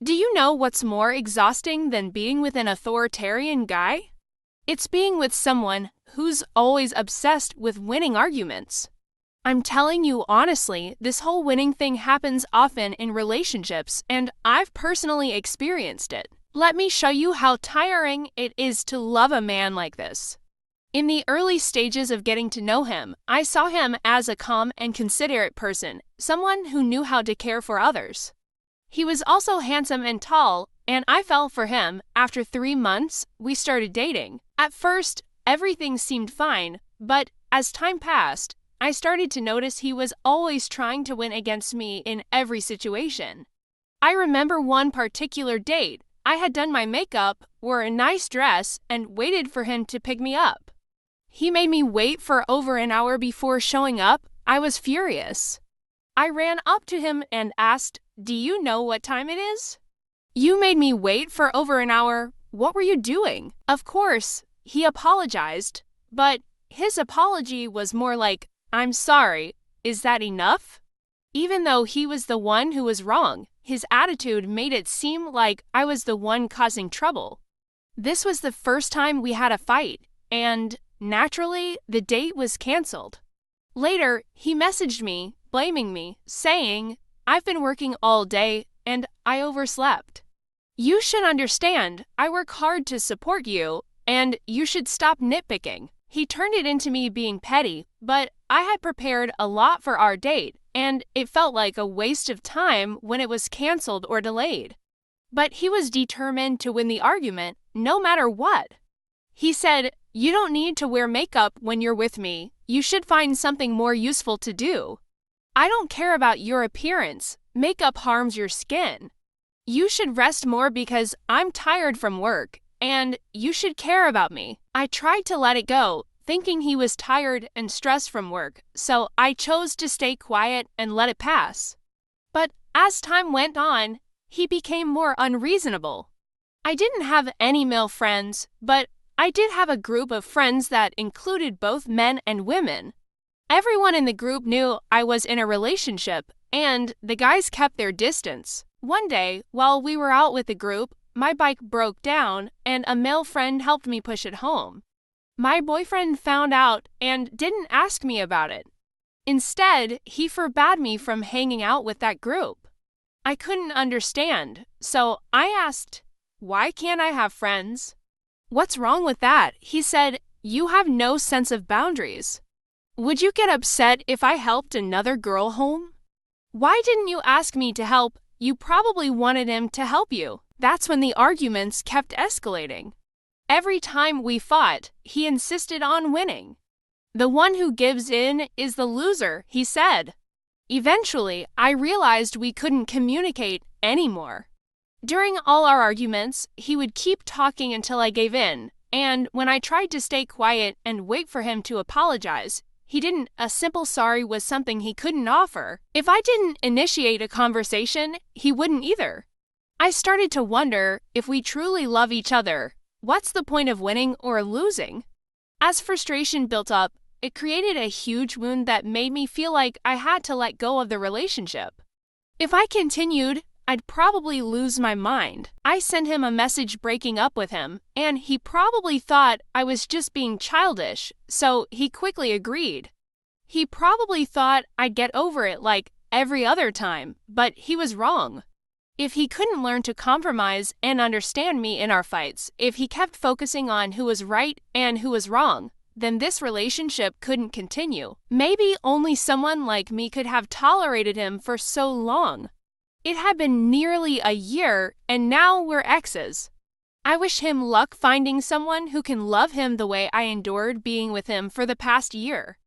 Do you know what's more exhausting than being with an authoritarian guy? It's being with someone who's always obsessed with winning arguments. I'm telling you honestly, this whole winning thing happens often in relationships, and I've personally experienced it. Let me show you how tiring it is to love a man like this. In the early stages of getting to know him, I saw him as a calm and considerate person, someone who knew how to care for others. He was also handsome and tall, and I fell for him. After 3 months, we started dating. At first, everything seemed fine, but as time passed, I started to notice he was always trying to win against me in every situation. I remember one particular date. I had done my makeup, wore a nice dress, and waited for him to pick me up. He made me wait for over an hour before showing up. I was furious. I ran up to him and asked, "Do you know what time it is? You made me wait for over an hour. What were you doing?" Of course, he apologized, but his apology was more like, "I'm sorry, is that enough?" Even though he was the one who was wrong, his attitude made it seem like I was the one causing trouble. This was the first time we had a fight, and naturally, the date was canceled. Later, he messaged me, blaming me, saying, "I've been working all day and I overslept. You should understand, I work hard to support you, and you should stop nitpicking." He turned it into me being petty, but I had prepared a lot for our date, and it felt like a waste of time when it was canceled or delayed. But he was determined to win the argument, no matter what. He said, "You don't need to wear makeup when you're with me. You should find something more useful to do. I don't care about your appearance. Makeup harms your skin. You should rest more because I'm tired from work, and you should care about me." I tried to let it go, thinking he was tired and stressed from work, so I chose to stay quiet and let it pass. But as time went on, he became more unreasonable. I didn't have any male friends, but I did have a group of friends that included both men and women. Everyone in the group knew I was in a relationship, and the guys kept their distance. One day, while we were out with the group, my bike broke down, and a male friend helped me push it home. My boyfriend found out and didn't ask me about it. Instead, he forbade me from hanging out with that group. I couldn't understand, so I asked, "Why can't I have friends?" "What's wrong with that?" He said, "You have no sense of boundaries. Would you get upset if I helped another girl home? Why didn't you ask me to help? You probably wanted him to help you." That's when the arguments kept escalating. Every time we fought, he insisted on winning. "The one who gives in is the loser," he said. Eventually, I realized we couldn't communicate anymore. During all our arguments, he would keep talking until I gave in, and when I tried to stay quiet and wait for him to apologize, he didn't. A simple sorry was something he couldn't offer. If I didn't initiate a conversation, he wouldn't either. I started to wonder, if we truly love each other, what's the point of winning or losing? As frustration built up, it created a huge wound that made me feel like I had to let go of the relationship. If I continued, I'd probably lose my mind. I sent him a message breaking up with him, and he probably thought I was just being childish, so he quickly agreed. He probably thought I'd get over it like every other time, but he was wrong. If he couldn't learn to compromise and understand me in our fights, if he kept focusing on who was right and who was wrong, then this relationship couldn't continue. Maybe only someone like me could have tolerated him for so long. It had been nearly a year, and now we're exes. I wish him luck finding someone who can love him the way I endured being with him for the past year.